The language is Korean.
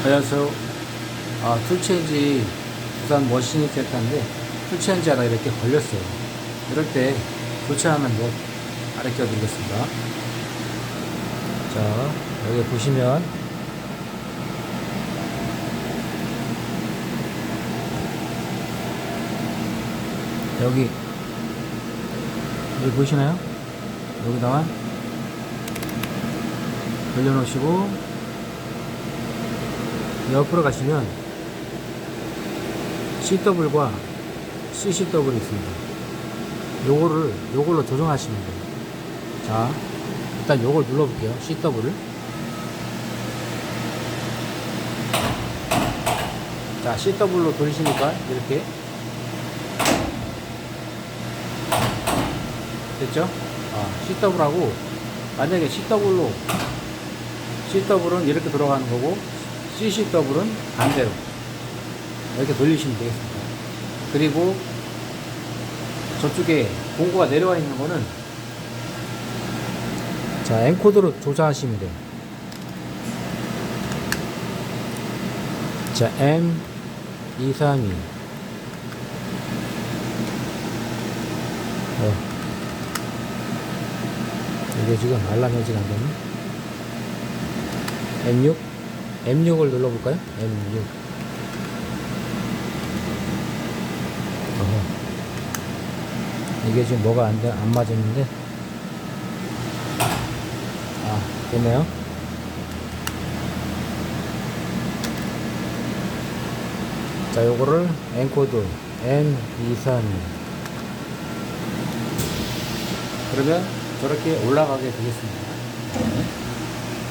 안녕하세요. 툴체인지 부산 머신이 센터인데 툴체인지 하다 이렇게 걸렸어요. 이럴 때 교체하는 법 가르쳐 드리겠습니다. 자, 여기 보시면 여기 보이시나요? 여기다가 돌려놓으시고 옆으로 가시면 CW과 CCW 있습니다. 요걸로 조정하시면 돼요. 자, 일단 요걸 눌러볼게요. CW를. 자, CW로 돌리시니까 이렇게 됐죠? CW하고 만약에 CW는 이렇게 돌아가는 거고 CCW는 반대로 이렇게 돌리시면 되겠습니다. 그리고 저쪽에 공구가 내려와 있는 거는 자, 엔코더로 조작하시면 돼요. 자, M232 이게 지금 알람이 지금 안 되네. M6을 눌러볼까요? M6. 이게 지금 뭐가 안 맞았는데. 됐네요. 자, 요거를 엔코드 M232. 그러면 저렇게 올라가게 되겠습니다.